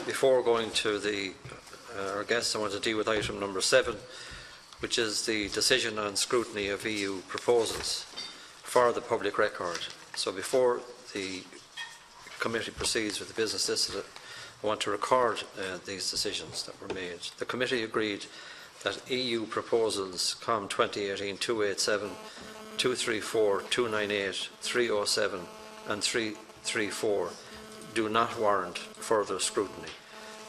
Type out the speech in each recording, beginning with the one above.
Before going to our guests, I want to deal with item number 7, which is the decision on scrutiny of EU proposals for the public record. So before the committee proceeds with the business listed, I want to record these decisions that were made. The committee agreed that EU proposals COM 2018-287, 234, 298, 307 and 334 do not warrant further scrutiny.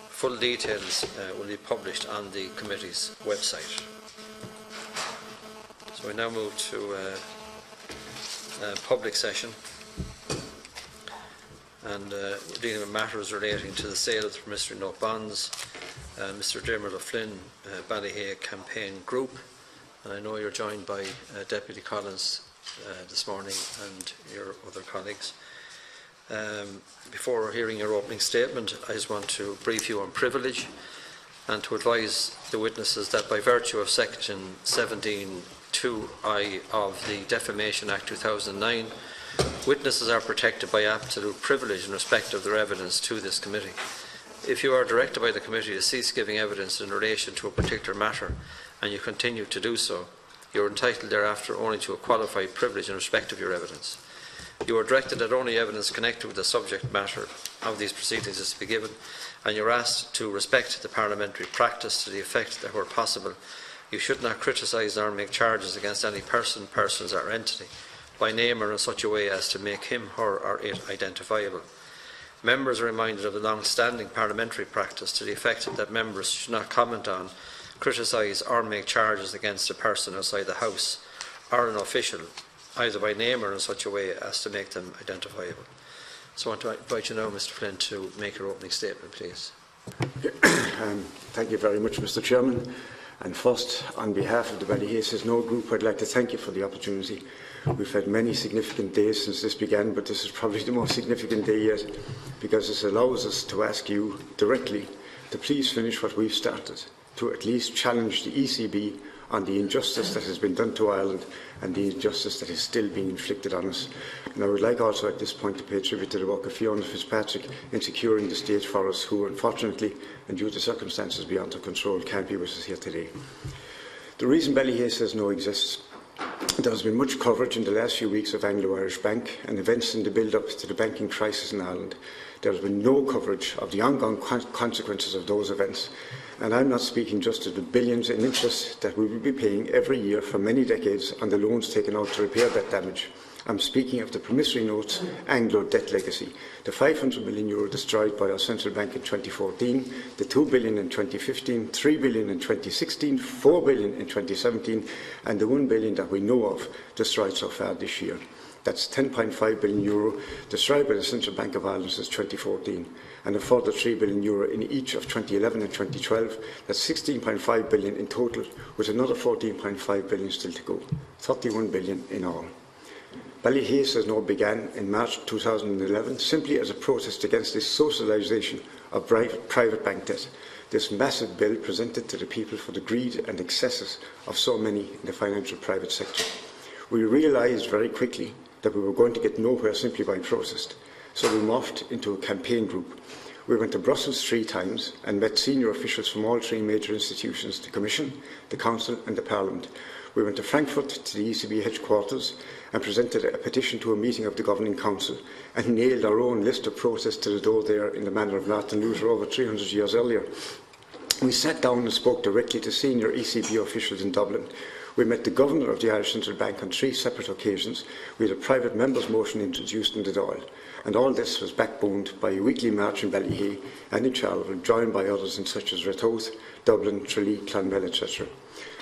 Full details will be published on the committee's website. So we now move to a public session, and dealing with matters relating to the sale of promissory note bonds. Mr. Dermot O'Flynn, Ballyhea Campaign Group, and I know you're joined by Deputy Collins this morning and your other colleagues. Before hearing your opening statement, I just want to brief you on privilege and to advise the witnesses that by virtue of Section 17(2)(I) of the Defamation Act 2009, witnesses are protected by absolute privilege in respect of their evidence to this committee. If you are directed by the committee to cease giving evidence in relation to a particular matter and you continue to do so, you are entitled thereafter only to a qualified privilege in respect of your evidence. You are directed that only evidence connected with the subject matter of these proceedings is to be given, and you are asked to respect the parliamentary practice to the effect that where possible you should not criticise or make charges against any person, persons or entity by name or in such a way as to make him, her or it identifiable. Members are reminded of the long-standing parliamentary practice to the effect that members should not comment on, criticise or make charges against a person outside the House or an official, either by name or in such a way as to make them identifiable. So I want to invite you now, Mr. Flynn, to make your opening statement, please. Thank you very much, Mr. Chairman. And first, on behalf of the Ballyhea Says No Group, I'd like to thank you for the opportunity. We've had many significant days since this began, but this is probably the most significant day yet, because this allows us to ask you directly to please finish what we've started, to at least challenge the ECB on the injustice that has been done to Ireland and the injustice that is still being inflicted on us. And I would like also at this point to pay tribute to the work of Fiona Fitzpatrick in securing the stage for us, who unfortunately and due to circumstances beyond our control can't be with us here today. The reason Ballyhea Says No exists: there has been much coverage in the last few weeks of Anglo-Irish Bank and events in the build-up to the banking crisis in Ireland. There has been no coverage of the ongoing consequences of those events. And I'm not speaking just of the billions in interest that we will be paying every year for many decades on the loans taken out to repair that damage. I'm speaking of the promissory notes Anglo debt legacy, the €500 million destroyed by our central bank in 2014, the €2 billion in 2015, €3 billion in 2016, €4 billion in 2017, and the €1 billion that we know of destroyed so far this year. That's €10.5 billion destroyed by the Central Bank of Ireland since 2014, and a further €3 billion in each of 2011 and 2012. That's €16.5 billion in total, with another €14.5 billion still to go, €31 billion in all. Ballyhea Says No began in March 2011 simply as a protest against this socialisation of private bank debt, this massive bill presented to the people for the greed and excesses of so many in the financial private sector. We realised very quickly that we were going to get nowhere simply by protest, so we morphed into a campaign group. We went to Brussels 3 times and met senior officials from all 3 major institutions: the Commission, the Council and the Parliament. We went to Frankfurt to the ECB headquarters and presented a petition to a meeting of the Governing Council and nailed our own list of protests to the door there in the manner of Martin Luther over 300 years earlier. We sat down and spoke directly to senior ECB officials in Dublin. We met the Governor of the Irish Central Bank on 3 separate occasions. We had a private member's motion introduced in the Dáil. And all this was backboned by a weekly march in Ballyhea and in Charleville, joined by others in such as Ratoath, Dublin, Tralee, Clonmel, etc.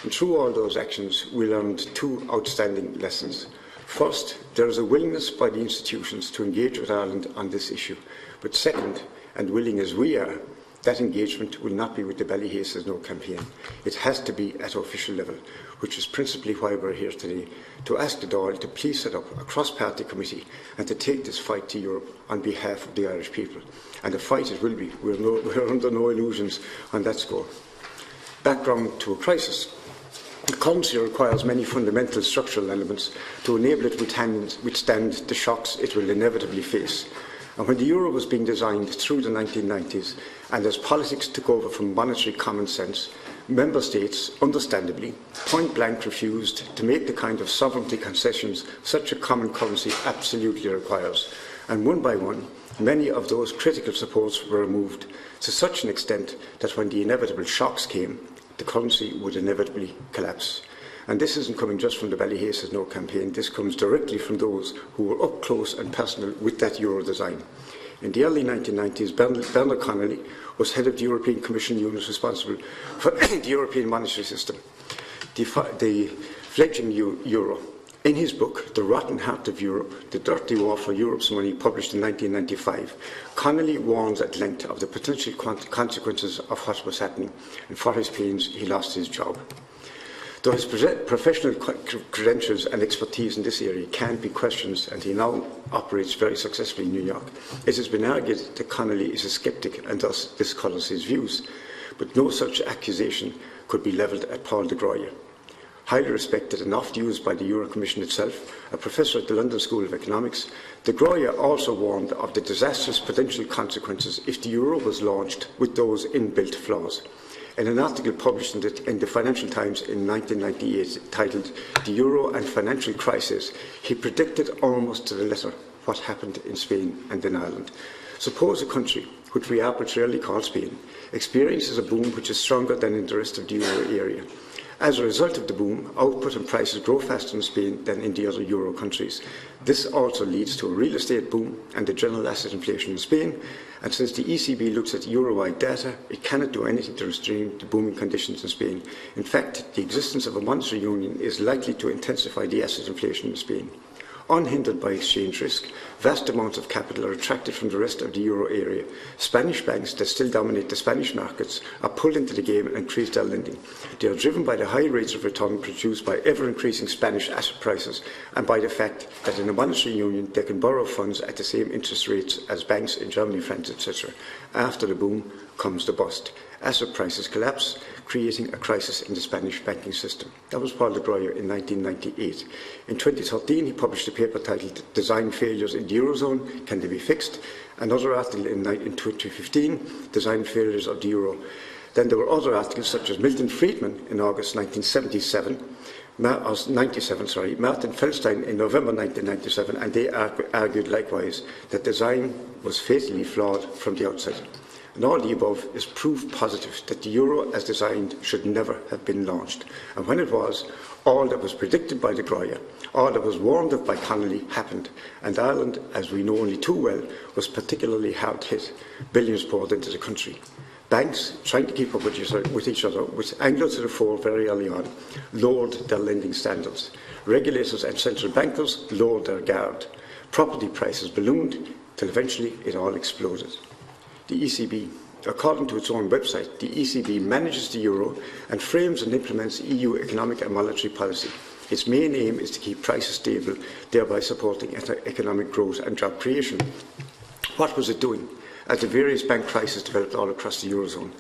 And through all those actions, we learned 2 outstanding lessons. First, there is a willingness by the institutions to engage with Ireland on this issue. But second, and willing as we are, that engagement will not be with the Ballyhea Says No campaign. It has to be at official level, which is principally why we're here today, to ask the Dáil to please set up a cross-party committee and to take this fight to Europe on behalf of the Irish people. And a fight it will be. We're under no illusions on that score. Background to a crisis. The currency requires many fundamental structural elements to enable it to withstand the shocks it will inevitably face. And when the euro was being designed through the 1990s, and as politics took over from monetary common sense, member states, understandably, point-blank refused to make the kind of sovereignty concessions such a common currency absolutely requires. And one by one, many of those critical supports were removed to such an extent that when the inevitable shocks came, the currency would inevitably collapse. And this isn't coming just from the Ballyhea Says No campaign, this comes directly from those who were up close and personal with that euro design. In the early 1990s, Bernard Connolly was head of the European Commission unit responsible for the European monetary system, the fledgling euro. In his book, The Rotten Heart of Europe, The Dirty War for Europe's Money, published in 1995, Connolly warns at length of the potential consequences of what was happening, and for his pains, he lost his job. Though his professional credentials and expertise in this area can't be questioned, and he now operates very successfully in New York, it has been argued that Connolly is a sceptic and thus this colours his views. But no such accusation could be levelled at Paul de Grooy. Highly respected and oft used by the Euro Commission itself, a professor at the London School of Economics, de Grooy also warned of the disastrous potential consequences if the euro was launched with those inbuilt flaws. In an article published in the Financial Times in 1998 titled The Euro and Financial Crisis, he predicted almost to the letter what happened in Spain and in Ireland. Suppose a country, which we arbitrarily call Spain, experiences a boom which is stronger than in the rest of the euro area. As a result of the boom, output and prices grow faster in Spain than in the other euro countries. This also leads to a real estate boom and a general asset inflation in Spain. And since the ECB looks at euro-wide data, it cannot do anything to restrain the booming conditions in Spain. In fact, the existence of a monetary union is likely to intensify the asset inflation in Spain. Unhindered by exchange risk, vast amounts of capital are attracted from the rest of the euro area. Spanish banks that still dominate the Spanish markets are pulled into the game and increase their lending. They are driven by the high rates of return produced by ever-increasing Spanish asset prices and by the fact that in a monetary union they can borrow funds at the same interest rates as banks in Germany, France, etc. After the boom comes the bust. Asset prices collapse, creating a crisis in the Spanish banking system. That was Paul de Grooy in 1998. In 2013, he published a paper titled Design Failures in the Eurozone, Can They Be Fixed? Another article in 2015, Design Failures of the Euro. Then there were other articles such as Milton Friedman in August 1997, Martin Feldstein in November 1997, and they argued likewise that design was fatally flawed from the outset. And all the above is proof positive that the euro as designed should never have been launched. And when it was, all that was predicted by de Grooy, all that was warned of by Connolly happened. And Ireland, as we know only too well, was particularly hard hit. Billions poured into the country. Banks, trying to keep up with each other, with Anglo to the fore very early on, lowered their lending standards. Regulators and central bankers lowered their guard. Property prices ballooned till eventually it all exploded. The ECB, according to its own website, the ECB manages the euro and frames and implements EU economic and monetary policy. Its main aim is to keep prices stable, thereby supporting economic growth and job creation. What was it doing as the various bank crises developed all across the eurozone?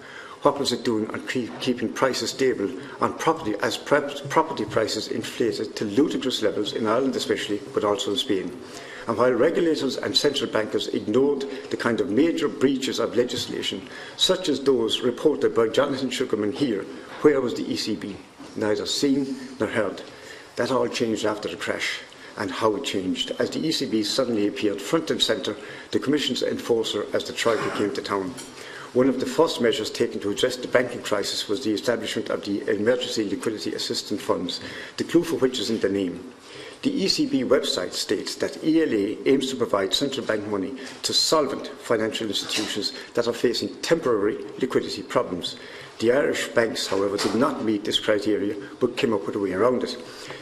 What was it doing on keeping prices stable on property as property prices inflated to ludicrous levels in Ireland especially, but also in Spain? And while regulators and central bankers ignored the kind of major breaches of legislation, such as those reported by Jonathan Sugarman here, where was the ECB? Neither seen nor heard. That all changed after the crash, and how it changed, as the ECB suddenly appeared front and centre, the Commission's enforcer as the Troika came to town. One of the first measures taken to address the banking crisis was the establishment of the Emergency Liquidity Assistance Funds, the clue for which is in the name. The ECB website states that ELA aims to provide central bank money to solvent financial institutions that are facing temporary liquidity problems. The Irish banks, however, did not meet this criteria, but came up with a way around it.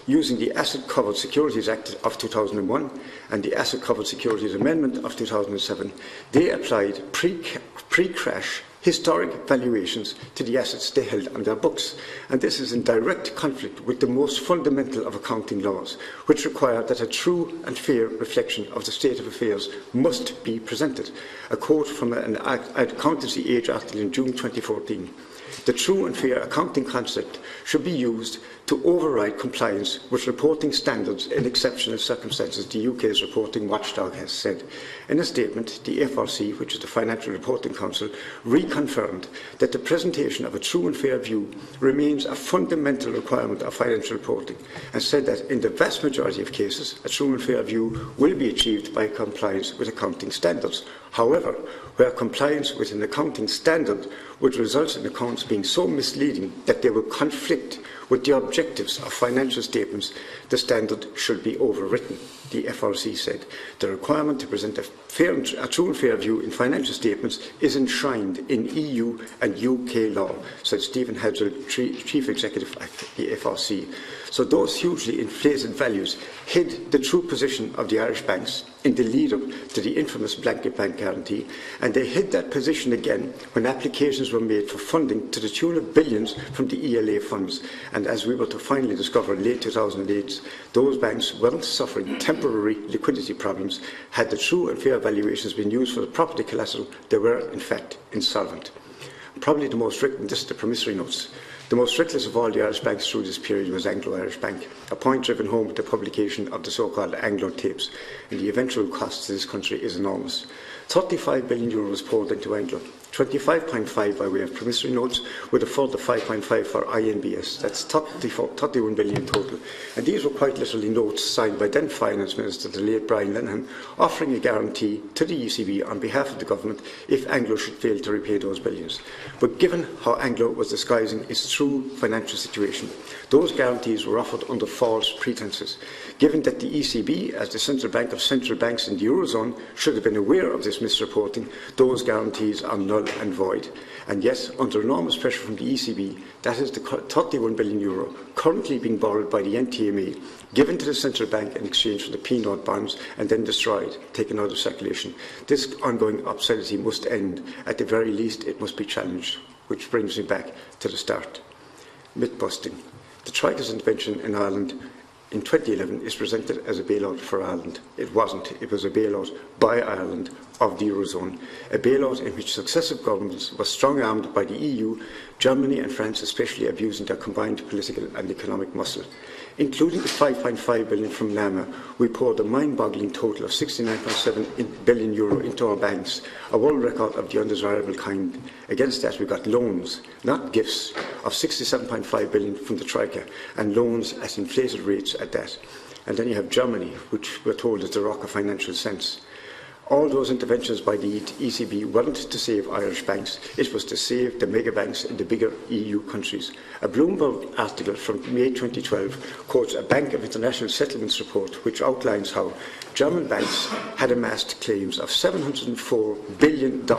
Using the Asset Covered Securities Act of 2001 and the Asset Covered Securities Amendment of 2007, they applied pre-crash historic valuations to the assets they held on their books. And this is in direct conflict with the most fundamental of accounting laws, which require that a true and fair reflection of the state of affairs must be presented. A quote from an Accountancy Age article in June 2014. the true and fair accounting concept should be used to override compliance with reporting standards in exceptional circumstances, the UK's reporting watchdog has said. In a statement, the FRC, which is the Financial Reporting Council, reconfirmed that the presentation of a true and fair view remains a fundamental requirement of financial reporting, and said that in the vast majority of cases, a true and fair view will be achieved by compliance with accounting standards. However, where compliance with an accounting standard would result in accounts being so misleading that they will conflict with the objectives of financial statements, the standard should be overwritten, the FRC said. The requirement to present a true and fair view in financial statements is enshrined in EU and UK law, said Stephen Hadrill, Chief Executive at the FRC. So those hugely inflated values hid the true position of the Irish banks in the lead-up to the infamous blanket bank guarantee, and they hid that position again when applications were made for funding to the tune of billions from the ELA funds. And as we were to finally discover in late 2008, those banks weren't suffering temporary liquidity problems. Had the true and fair valuations been used for the property collateral, they were in fact insolvent. Probably the most reckless, this is the promissory notes. The most reckless of all the Irish banks through this period was Anglo-Irish Bank, a point driven home with the publication of the so-called Anglo tapes, and the eventual cost to this country is enormous. €35 billion poured into Anglo, 25.5 by way of promissory notes, with a further 5.5 for INBS. That's 31 billion total. And these were quite literally notes signed by then Finance Minister, the late Brian Lenihan, offering a guarantee to the ECB on behalf of the government if Anglo should fail to repay those billions. But given how Anglo was disguising its true financial situation, those guarantees were offered under false pretences. Given that the ECB, as the central bank of central banks in the Eurozone, should have been aware of this misreporting, those guarantees are null and void. And yet, under enormous pressure from the ECB, that is the €31 billion currently being borrowed by the NTMA, given to the central bank in exchange for the P-note bonds and then destroyed, taken out of circulation. This ongoing absurdity must end. At the very least, it must be challenged. Which brings me back to the start. Myth-busting. The Troika's intervention in Ireland in 2011 is presented as a bailout for Ireland. It wasn't. It was a bailout by Ireland of the Eurozone, a bailout in which successive governments were strong-armed by the EU, Germany and France especially abusing their combined political and economic muscle. Including the €5.5 billion from NAMA, we poured a mind-boggling total of €69.7 billion into our banks, a world record of the undesirable kind. Against that, we got loans, not gifts, of €67.5 billion from the Troika, and loans at inflated rates at that. And then you have Germany, which we're told is the rock of financial sense. All those interventions by the ECB weren't to save Irish banks, it was to save the mega banks in the bigger EU countries. A Bloomberg article from May 2012 quotes a Bank of International Settlements report which outlines how German banks had amassed claims of $704 billion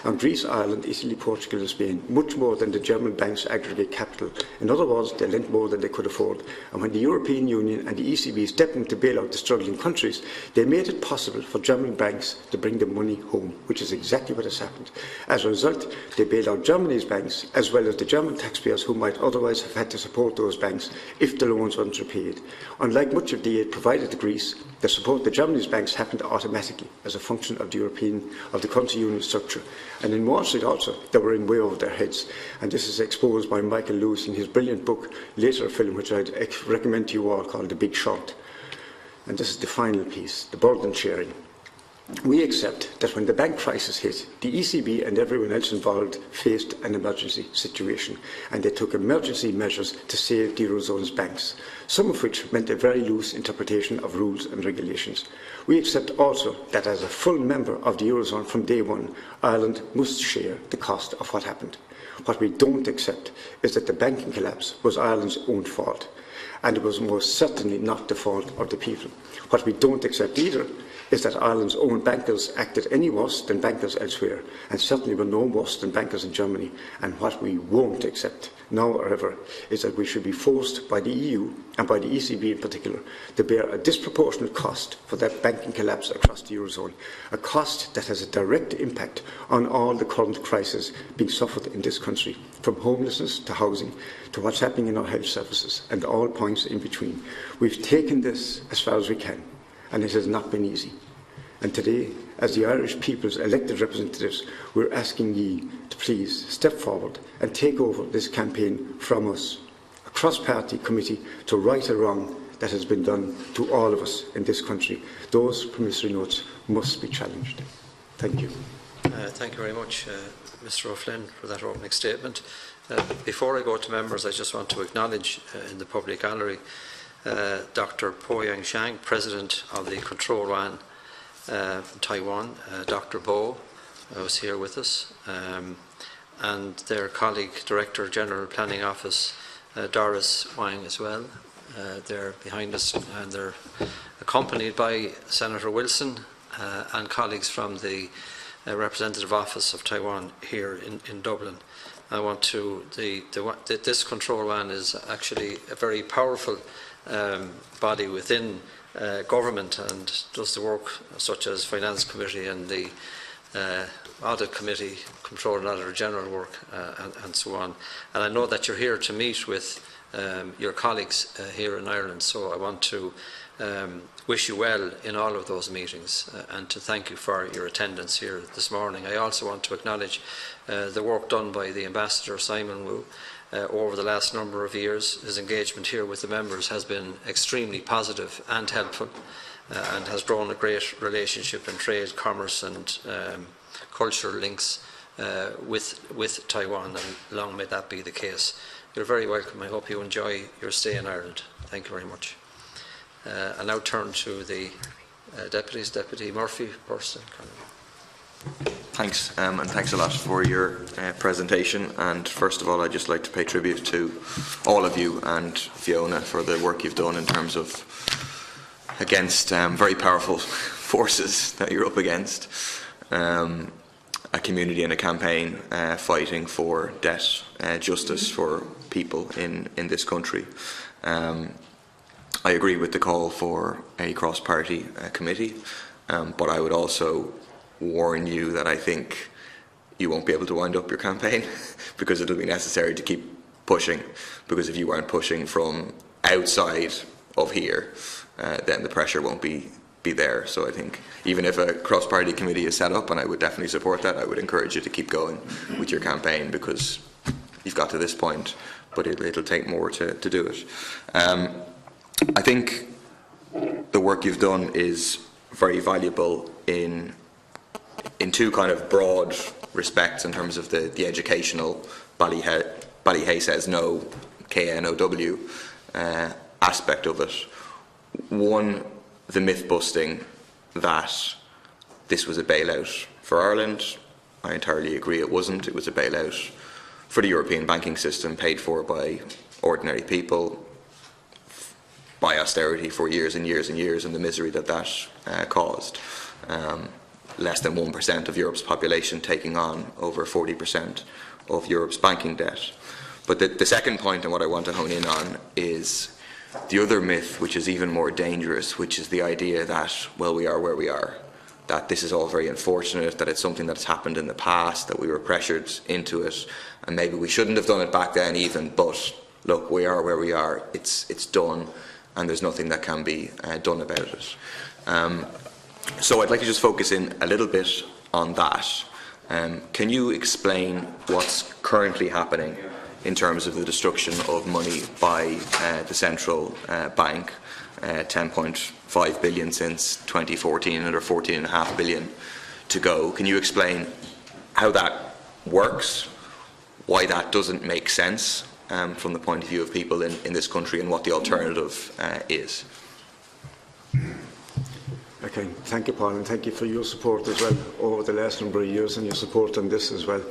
on Greece, Ireland, Italy, Portugal and Spain, much more than the German banks' aggregate capital. In other words, they lent more than they could afford. And when the European Union and the ECB stepped in to bail out the struggling countries, they made it possible for German banks to bring the money home, which is exactly what has happened. As a result, they bailed out Germany's banks, as well as the German taxpayers who might otherwise have had to support those banks if the loans weren't repaid. Unlike much of the aid provided to Greece, the support to Germany's banks happened automatically as a function of the country union structure. And in Wall Street also, they were in way over their heads. And this is exposed by Michael Lewis in his brilliant book, later a film which I'd recommend to you all, called The Big Short. And this is the final piece, the burden sharing. We accept that when the bank crisis hit, the ECB and everyone else involved faced an emergency situation, and they took emergency measures to save the Eurozone's banks, some of which meant a very loose interpretation of rules and regulations. We accept also that as a full member of the Eurozone from day one, Ireland must share the cost of what happened. What we don't accept is that the banking collapse was Ireland's own fault, and it was most certainly not the fault of the people. What we don't accept either is that Ireland's own bankers acted any worse than bankers elsewhere, and certainly were no worse than bankers in Germany. And what we won't accept, now or ever, is that we should be forced by the EU, and by the ECB in particular, to bear a disproportionate cost for that banking collapse across the Eurozone, a cost that has a direct impact on all the current crises being suffered in this country, from homelessness to housing, to what's happening in our health services, and all points in between. We've taken this as far as we can, and it has not been easy. And today, as the Irish people's elected representatives, we're asking ye to please step forward and take over this campaign from us, a cross-party committee to right a wrong that has been done to all of us in this country. Those promissory notes must be challenged. Thank you. Thank you very much, Mr O'Flynn, for that opening statement. Before I go to members, I just want to acknowledge in the public gallery Dr. Po Yang Shang, President of the Control Yuan from Taiwan, Dr. Bo, who's here with us, and their colleague, Director General Planning Office, Doris Wang as well. They're behind us, and they're accompanied by Senator Wilson and colleagues from the Representative Office of Taiwan here in Dublin. I want to, this Control Yuan is actually a very powerful body within government and does the work such as Finance Committee and the Audit Committee, Controller and Auditor General work and so on. And I know that you're here to meet with your colleagues here in Ireland, so I want to wish you well in all of those meetings and to thank you for your attendance here this morning. I also want to acknowledge the work done by the Ambassador Simon Wu over the last number of years. His engagement here with the members has been extremely positive and helpful and has drawn a great relationship in trade, commerce and cultural links with Taiwan, and long may that be the case. You're very welcome. I hope you enjoy your stay in Ireland. Thank you very much. I now turn to the deputies. Deputy Murphy first. Thanks, and thanks a lot for your presentation. And first of all, I'd just like to pay tribute to all of you and Fiona for the work you've done in terms of against very powerful forces that you're up against. A community and a campaign fighting for debt justice for people in this country. I agree with the call for a cross-party committee, but I would also warn you that I think you won't be able to wind up your campaign because it'll be necessary to keep pushing, because if you aren't pushing from outside of here, then the pressure won't be there. So I think even if a cross-party committee is set up, and I would definitely support that, I would encourage you to keep going with your campaign, because you've got to this point, but it'll take more to do it. I think the work you've done is very valuable in two kind of broad respects in terms of the educational Ballyhea says no, KNOW aspect of it. One, the myth busting that this was a bailout for Ireland. I entirely agree it wasn't. It was a bailout for the European banking system, paid for by ordinary people, by austerity for years and years and years, and the misery that caused. Less than 1% of Europe's population taking on over 40% of Europe's banking debt. But the second point, and what I want to hone in on, is the other myth, which is even more dangerous, which is the idea that, well, we are where we are, that this is all very unfortunate, that it's something that's happened in the past, that we were pressured into it, and maybe we shouldn't have done it back then even, but look, we are where we are, it's done, and there's nothing that can be done about it. So I'd like to just focus in a little bit on that. Can you explain what's currently happening in terms of the destruction of money by the central bank? 10.5 billion since 2014, another 14.5 billion to go. Can you explain how that works, why that doesn't make sense from the point of view of people in this country, and what the alternative is? Okay, thank you, Paul, and thank you for your support as well over the last number of years, and your support on this as well,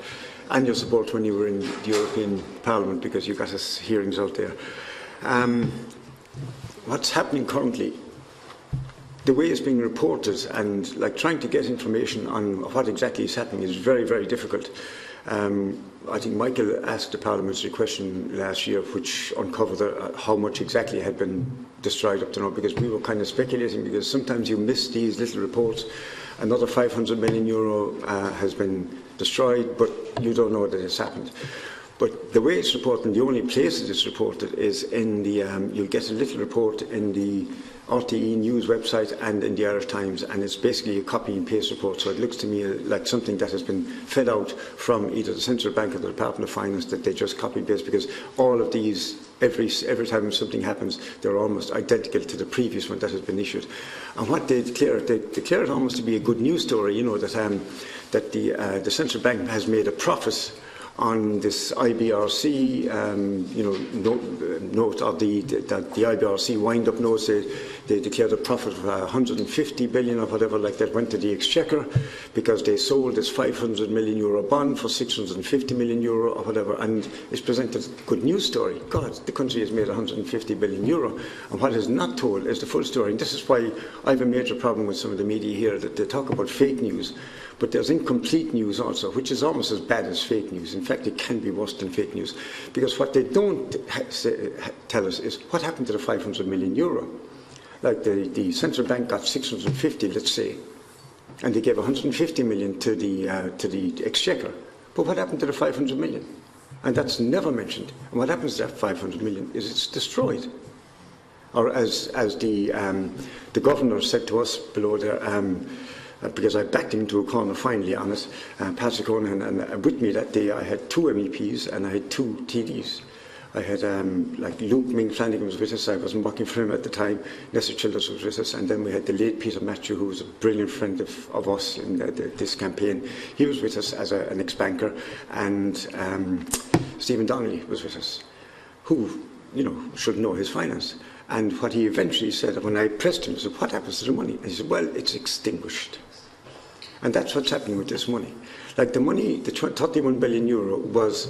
and your support when you were in the European Parliament, because you got us hearings out there. What's happening currently, the way it's being reported, and like trying to get information on what exactly is happening is very, very difficult. I think Michael asked a parliamentary question last year which uncovered how much exactly had been destroyed up to now, because we were kind of speculating, because sometimes you miss these little reports. Another €500 million has been destroyed, but you don't know that it's happened. But the way it's reported, and the only places it's reported is in the, you'll get a little report in the RTE News website and in the Irish Times, and it's basically a copy and paste report. So it looks to me like something that has been fed out from either the Central Bank or the Department of Finance, that they just copy and paste, because all of these, every time something happens, they're almost identical to the previous one that has been issued. And what they declare it almost to be a good news story, you know, that the Central Bank has made a profit on this IBRC, note of the IBRC wind-up notes. They declared a profit of 150 billion or whatever like that went to the Exchequer because they sold this 500 million euro bond for 650 million euro or whatever, and it's presented as a good news story. God, the country has made 150 billion euro, and what is not told is the full story. And this is why I have a major problem with some of the media here, that they talk about fake news. But there's incomplete news also, which is almost as bad as fake news. In fact, it can be worse than fake news. Because what they don't tell us is what happened to the 500 million euro. Like the Central Bank got 650, let's say, and they gave 150 million to the Exchequer. But what happened to the 500 million? And that's never mentioned. And what happens to that 500 million is it's destroyed. Or as the governor said to us below there, because I backed him to a corner finally on it, Patrick Onan, and with me that day I had 2 MEPs and I had 2 TDs. I had like Luke Ming Flanagan was with us. I wasn't working for him at the time. Nestor Childers was with us, and then we had the late Peter Matthew, who was a brilliant friend of us in this campaign. He was with us as an ex-banker, and Stephen Donnelly was with us, who, you know, should know his finance. And what he eventually said, when I pressed him, I said, "What happens to the money?" And he said, "Well, it's extinguished." And that's what's happening with this money. Like the money, the 31 billion euro was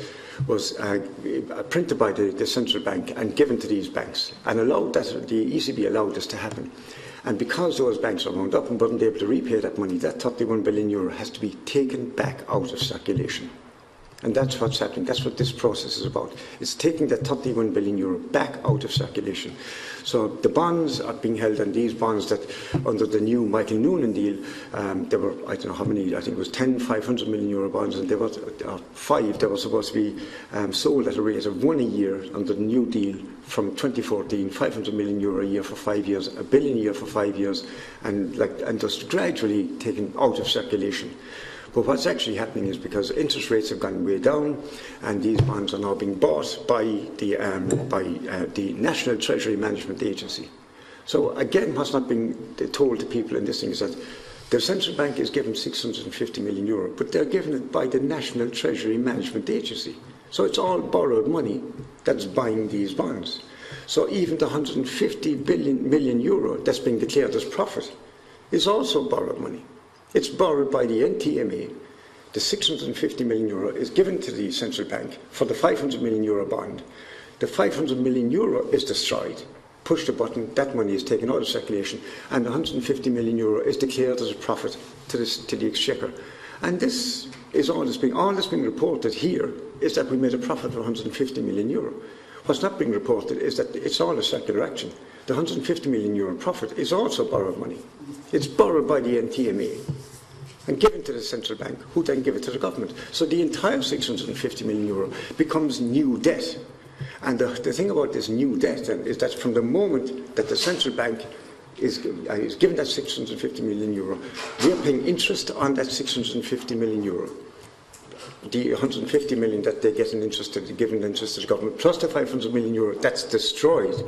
printed by the Central Bank and given to these banks, and allowed that, the ECB allowed this to happen. And because those banks are wound up and weren't able to repay that money, that 31 billion euro has to be taken back out of circulation. And that's what's happening. That's what this process is about. It's taking that 31 billion euro back out of circulation. So the bonds are being held, and these bonds that, under the new Michael Noonan deal, there were, I don't know how many, I think it was 10 500 million euro bonds, and there were 5 that were supposed to be sold at a rate of 1 a year under the new deal from 2014, 500 million euro a year for 5 years, a billion a year for 5 years, and just gradually taken out of circulation. But what's actually happening is because interest rates have gone way down, and these bonds are now being bought by the National Treasury Management Agency. So again, what's not being told to people in this thing is that the Central Bank is given 650 million euro, but they're given it by the National Treasury Management Agency. So it's all borrowed money that's buying these bonds. So even the 150 million euro that's being declared as profit is also borrowed money. It's borrowed by the NTMA. The 650 million euro is given to the Central Bank for the 500 million euro bond. The 500 million euro is destroyed. Push the button, that money is taken out of circulation, and the 150 million euro is declared as a profit to the Exchequer. And this is all that's being reported here is that we made a profit of 150 million euro. What's not being reported is that it's all a circular action. The 150 million euro profit is also borrowed money. It's borrowed by the NTMA and given to the Central Bank, who then give it to the government. So the entire 650 million euro becomes new debt. And the thing about this new debt then is that from the moment that the Central Bank is given that 650 million euro, we are paying interest on that 650 million euro. The 150 million that they get in interest, given interest to the government, plus the 500 million euro, that's destroyed.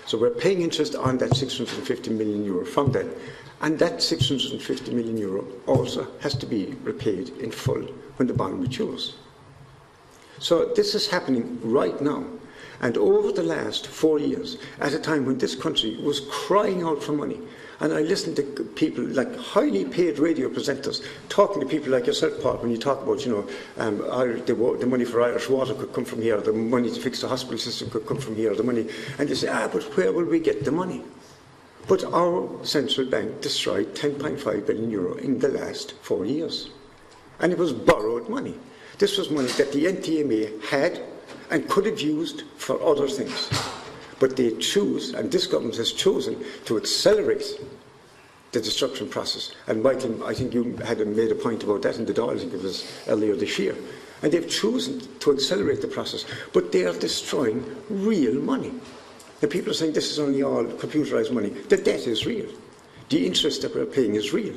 So we're paying interest on that 650 million euro from that. And that 650 million euro also has to be repaid in full when the bond matures. So this is happening right now. And over the last 4 years, at a time when this country was crying out for money, and I listened to people like highly paid radio presenters talking to people like yourself, Paul, when you talk about, the money for Irish water could come from here, the money to fix the hospital system could come from here, the money, and they say, but where will we get the money? But our central bank destroyed 10.5 billion euro in the last 4 years. And it was borrowed money. This was money that the NTMA had and could have used for other things. But they choose, and this government has chosen, to accelerate the destruction process. And Michael, I think you had made a point about that in the Dáil, I think it was earlier this year. And they've chosen to accelerate the process, but they are destroying real money. And people are saying this is only all computerised money. The debt is real. The interest that we're paying is real.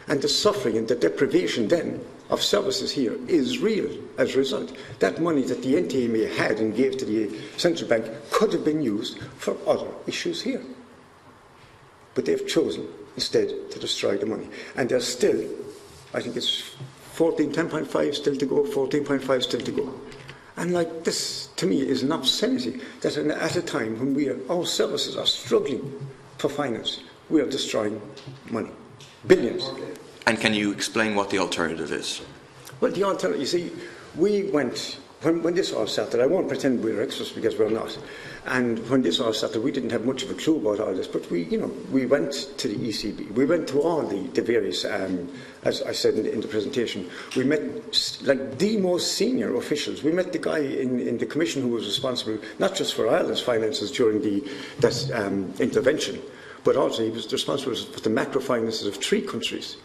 And the suffering and the deprivation then of services here is real as a result. That money that the NTMA had and gave to the central bank could have been used for other issues here. But they've chosen instead to destroy the money. And there's still, I think it's 10.5 still to go, 14.5 still to go. And like this, to me, is an obscenity that at a time when our services are struggling for finance, we are destroying money. Billions. And can you explain what the alternative is? Well, the alternative, you see, we went, when this all started, I won't pretend we're experts because we're not. And when this all started, we didn't have much of a clue about all this, but we went to the ECB. We went to all the various, as I said in the presentation, we met like the most senior officials. We met the guy in the Commission who was responsible not just for Ireland's finances during that intervention, but also he was responsible for the macro finances of 3 countries.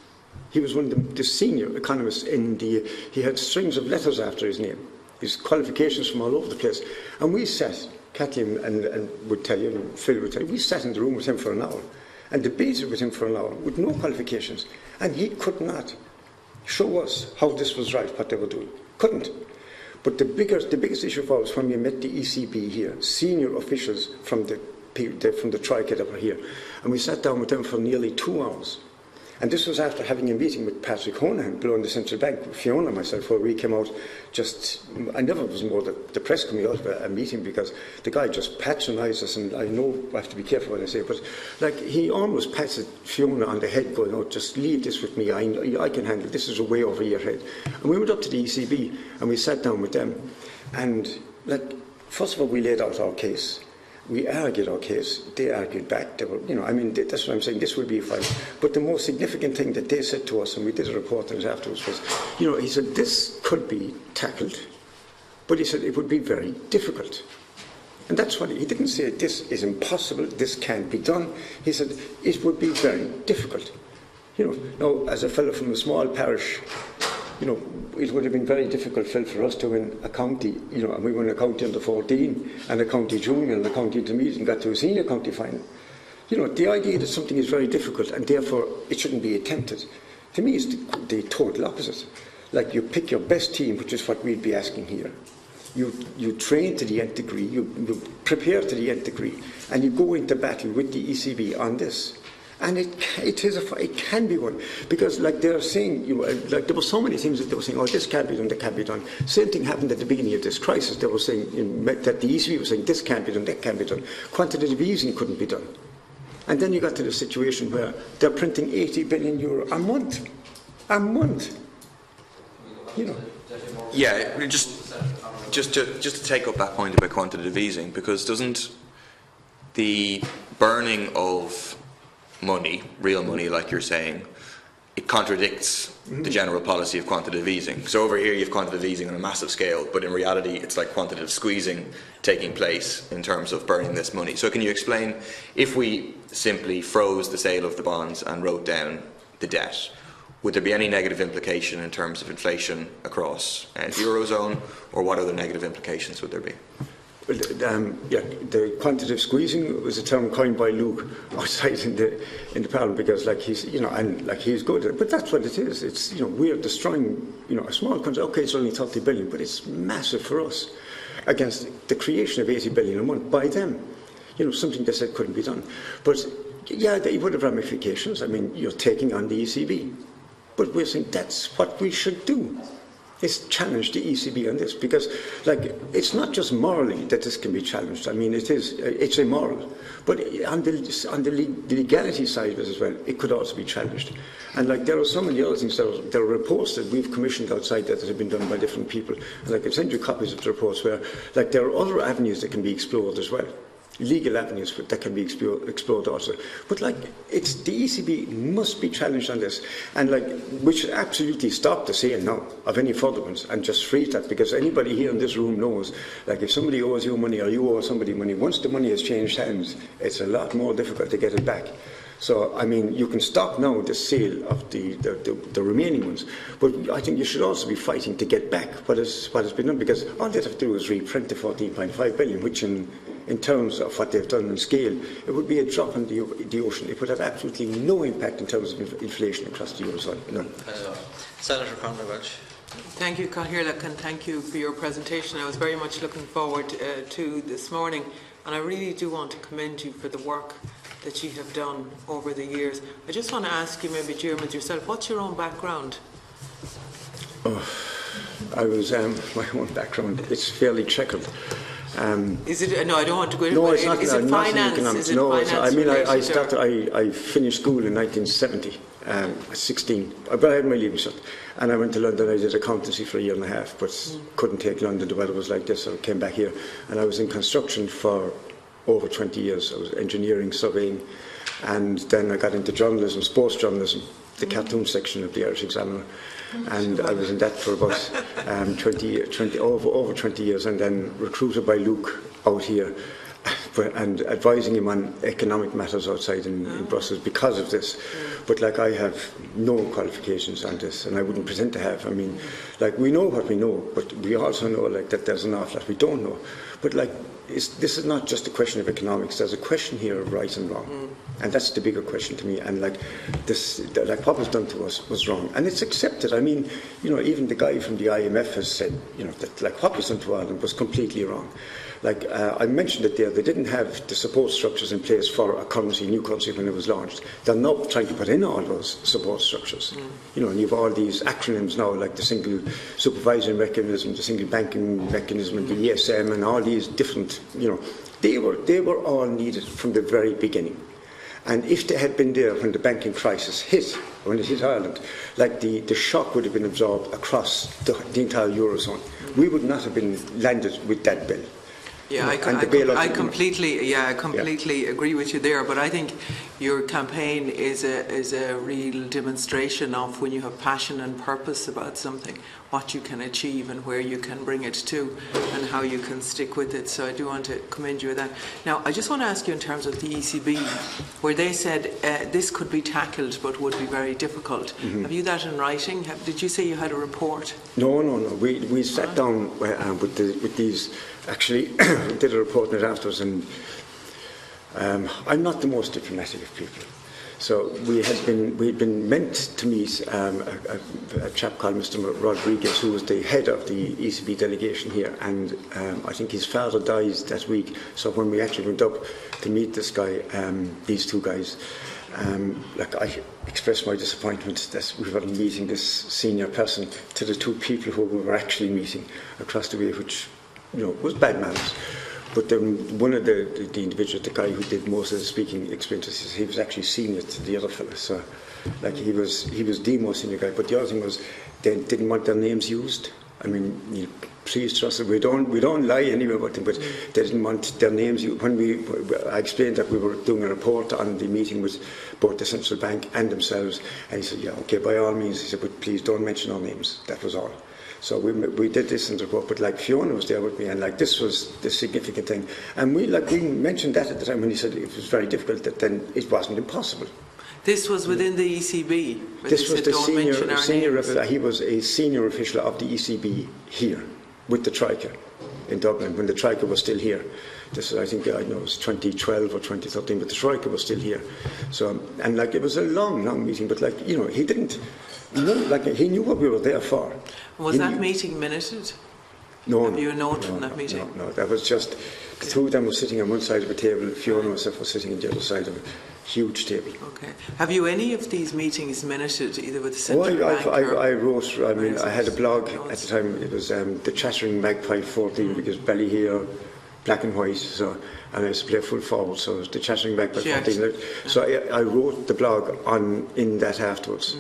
He was one of the senior economists he had strings of letters after his name, his qualifications from all over the place. And we sat, Kathleen and would tell you, and Phil would tell you, we sat in the room with him for an hour and debated with him for an hour with no qualifications. And he could not show us how this was right, what they were doing. Couldn't. But the biggest issue for us when we met the ECB here, senior officials from the Troika that were here, and we sat down with them for nearly 2 hours. And this was after having a meeting with Patrick Honohan below in the central bank, with Fiona and myself, where we came out I never was more the press coming out of a meeting because the guy just patronised us, and I know I have to be careful what I say, but like he almost patted Fiona on the head going, oh, just leave this with me, I can handle it, this is a way over your head. And we went up to the ECB and we sat down with them, and like, first of all, we laid out our case. We argued our case, they argued back, they were, that's what I'm saying, this will be a fight. But the most significant thing that they said to us, and we did a report on it afterwards, was, he said, this could be tackled, but he said it would be very difficult. And that's what he didn't say, this is impossible, this can't be done. He said, it would be very difficult. Now, as a fellow from a small parish, it would have been very difficult, Phil, for us to win a county, and we won a county under 14, and a county junior, and a county intermediate, and got to a senior county final. The idea that something is very difficult, and therefore it shouldn't be attempted, to me is the total opposite. Like, you pick your best team, which is what we'd be asking here. You train to the nth degree, you prepare to the nth degree, and you go into battle with the ECB on this. And it can be one, because like they're saying, like there were so many things that they were saying, oh, this can't be done, that can't be done. Same thing happened at the beginning of this crisis. They were saying that the ECB was saying this can't be done, that can't be done. Quantitative easing couldn't be done. And then you got to the situation where they're printing €80 billion a month. A month. Yeah, just to take up that point about quantitative easing, because doesn't the burning of money, real money, like you're saying, it contradicts the general policy of quantitative easing. So over here you have quantitative easing on a massive scale, but in reality it's like quantitative squeezing taking place in terms of burning this money. So can you explain, if we simply froze the sale of the bonds and wrote down the debt, would there be any negative implication in terms of inflation across the Eurozone, or what other negative implications would there be? Well, the quantitative squeezing was a term coined by Luke outside in the Parliament, because like he's he's good at it. But that's what it is. It's we are destroying a small country. Okay, it's only 30 billion, but it's massive for us against the creation of 80 billion a month by them. Something they said couldn't be done. But yeah, they would have ramifications. I mean, you're taking on the ECB, but we're saying that's what we should do. Is challenge the ECB on this, because like it's not just morally that this can be challenged. I mean, it's immoral, but on the legality side of it as well, it could also be challenged. And like there are so many other things there are reports that we've commissioned outside that have been done by different people, and I can send you copies of the reports where like there are other avenues that can be explored as well. Legal avenues that can be explored also. But like, the ECB must be challenged on this, and like, we should absolutely stop the sale now of any further ones and just freeze that, because anybody here in this room knows, like, if somebody owes you money or you owe somebody money, once the money has changed hands, it's a lot more difficult to get it back. So, I mean, you can stop now the sale of the remaining ones, but I think you should also be fighting to get back what has been done, because all they have to do is reprint the 14.5 billion, which in terms of what they've done in scale, it would be a drop in the ocean. It would have absolutely no impact in terms of inflation across the Eurozone. None. Senator Conor Welch. Thank you, Cathaoirleach, and thank you for your presentation. I was very much looking forward to this morning, and I really do want to commend you for the work that you have done over the years. I just want to ask you, maybe Diarmuid yourself, what's your own background? Oh, I was my own background. It's fairly checkered. Is it? No, I don't want to go into. No, it's not. Is it not finance? economics. Is it no, finance I mean, I started. I finished school in 1970. At 16, but I had my leaving cert, and I went to London. I did accountancy for a year and a half, but couldn't take London. The weather was like this, so I came back here, and I was in construction for over 20 years. I was engineering, surveying, and then I got into journalism, sports journalism, the cartoon section of the Irish Examiner, and I was in that for about over 20 years, and then recruited by Luke out here, and advising him on economic matters outside in Brussels because of this. But like, I have no qualifications on this, and I wouldn't pretend to have. I mean, like, we know what we know, but we also know like that there's an awful lot we don't know. But like, this is not just a question of economics. There's a question here of right and wrong, and that's the bigger question to me. And like this, like what was done to us was wrong, and it's accepted. I mean, you know, even the guy from the IMF has said, you know, that like what was done to Ireland was completely wrong. Like I mentioned it there, they didn't have the support structures in place for a currency, new currency, when it was launched. They're now trying to put in all those support structures. You know, and you've all these acronyms now, like the single supervisory mechanism, the single banking mechanism, and the ESM, and all these different, you know, they were all needed from the very beginning. And if they had been there when the banking crisis hit, when it hit Ireland, like the shock would have been absorbed across the entire Eurozone. We would not have been landed with that bill. Yeah, I completely agree with you there. But I think your campaign is a real demonstration of when you have passion and purpose about something, what you can achieve and where you can bring it to, and how you can stick with it. So I do want to commend you with that. Now, I just want to ask you in terms of the ECB, where they said this could be tackled but would be very difficult. Have you that in writing? Did you say you had a report? No. We sat down with these. Actually, did a report on it afterwards, and I'm not the most diplomatic of people. So we'd been meant to meet a chap called Mr. Rodriguez, who was the head of the ECB delegation here, and I think his father died that week. So when we actually went up to meet this guy, these two guys, like, I expressed my disappointment that we weren't meeting this senior person to the two people who we were actually meeting across the way, which, you know, was bad manners. But then one of the individuals, the guy who did most of the speaking, explained to us, he was actually senior to the other fellow. So, like, he was the most senior guy. But the other thing was, they didn't want their names used. I mean, you know, please trust us. We don't lie anyway about them, but they didn't want their names used. When I explained that we were doing a report on the meeting with both the central bank and themselves, and he said, yeah, okay, by all means. He said, but please don't mention our names. That was all. So we did this in the report, but like, Fiona was there with me, and like, this was the significant thing. And we mentioned that at the time when he said it was very difficult, that then it wasn't impossible. This was within the ECB. This was the senior. He was a senior official of the ECB here with the Troika in Dublin when the Troika was still here. This is, I think, I know it was 2012 or 2013, but the Troika was still here. So, and like, it was a long meeting, but like, you know, he didn't. Like, he knew what we were there for. Was that meeting minuted? No. Have you a note from that meeting? No, that was just the two of them were sitting on one side of a table. Fiona and myself were sitting on the other side of a huge table. Okay. Have you any of these meetings minuted, either with the central bank? I wrote. I mean, I had a blog at the time. It was the Chattering Magpie 14 because Ballyhea, black and white. So, and I used to play full forward. So it was the Chattering Magpie 14. So I wrote the blog in that afterwards.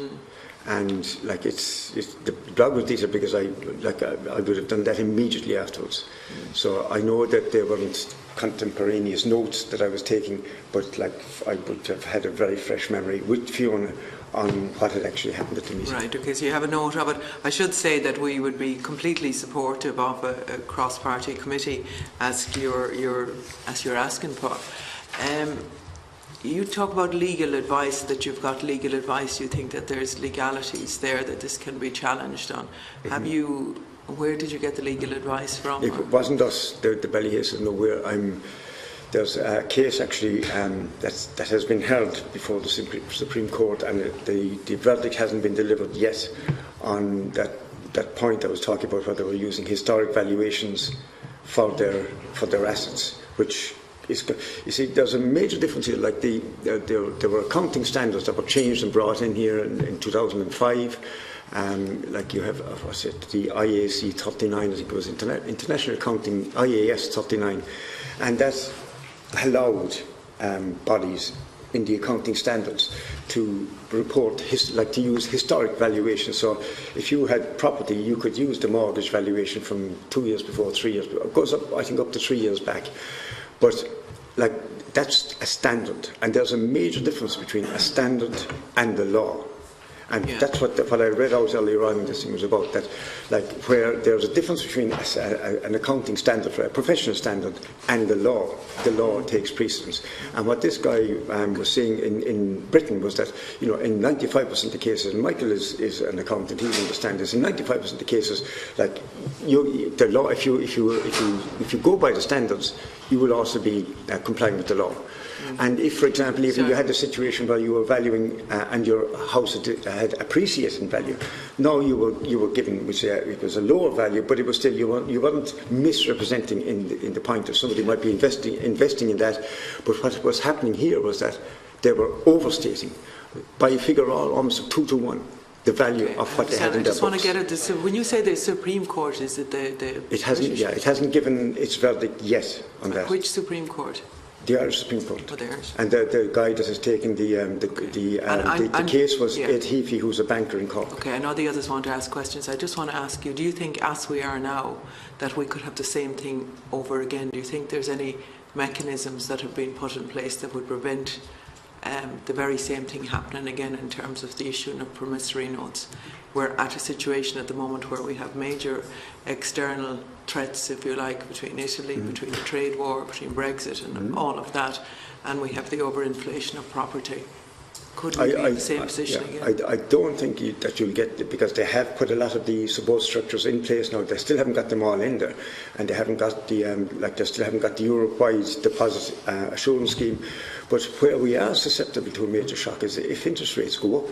And like, the blog was detailed because I would have done that immediately afterwards. So I know that they weren't contemporaneous notes that I was taking, but like, I would have had a very fresh memory with Fiona on what had actually happened at the meeting. Right, okay, so you have a note of it. I should say that we would be completely supportive of a cross-party committee as you're asking for. you talk about legal advice, that you've got legal advice. You think that there's legalities there that this can be challenged on. Have you? Where did you get the legal advice from? It wasn't us. The Ballyhea says no. There's a case actually that has been held before the Supreme Court, and the verdict hasn't been delivered yet on that point I was talking about, where they were using historic valuations for their assets, which is, you see, there's a major difference here. Like there were accounting standards that were changed and brought in here in 2005. Like you have, what's it, the IAC 39, I think it was International Accounting, IAS 39, and that allowed bodies in the accounting standards to report, to use historic valuation. So if you had property, you could use the mortgage valuation from 2 years before, 3 years before. It goes up, I think, up to 3 years back. But like that's a standard, and there's a major difference between a standard and the law. And that's what I read out earlier on. This thing was about that, like where there's a difference between an accounting standard, a professional standard, and the law. The law takes precedence. And what this guy was saying in Britain was that, you know, in 95% of the cases, and Michael is an accountant, he will understand this. In 95% of the cases, like the law, if you go by the standards, you will also be complying with the law. And if, for example, even you had a situation where you were valuing and your house had appreciated in value, now you were given, which it was a lower value, but it was still you weren't misrepresenting in the point of somebody might be investing in that. But what was happening here was that they were overstating by a figure almost 2 to 1. The value of what they had in their books. I just want to get at this. So when you say the Supreme Court, is it the? It hasn't. Yeah, it hasn't given its verdict yet on that. Which Supreme Court? The Irish Supreme Court. Oh, the Irish. And the guy that has taken the case was Ed Heafy, who's a banker in Cork. Okay, I know the others want to ask questions. I just want to ask you: do you think, as we are now, that we could have the same thing over again? Do you think there's any mechanisms that have been put in place that would prevent the very same thing happening again in terms of the issuing of promissory notes? We're at a situation at the moment where we have major external threats, if you like, between Italy, between the trade war, between Brexit and all of that, and we have the overinflation of property. Could we be in the same position again? I don't think that you'll get it, because they have put a lot of the support structures in place now. They still haven't got them all in there, and they haven't got the they still haven't got the Europe-wide deposit assurance scheme. But where we are susceptible to a major shock is if interest rates go up.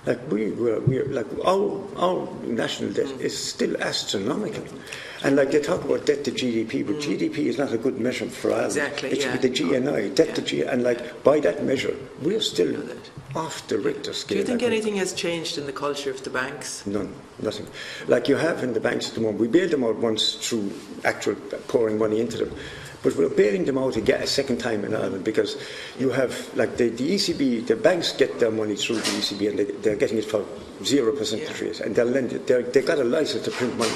Like our national debt is still astronomical, and like they talk about debt to GDP, but GDP is not a good measure for Ireland. Exactly, it should be the GNI, debt to GNI, and like by that measure, we're still off the Richter scale. Do you think anything has changed in the culture of the banks? None, nothing. Like you have in the banks at the moment, we bailed them out once through actual pouring money into them. But we're bailing them out again a second time in Ireland, because you have, like the ECB, the banks get their money through the ECB, and they're getting it for 0% rate, and they'll lend it. They've got a license to print money.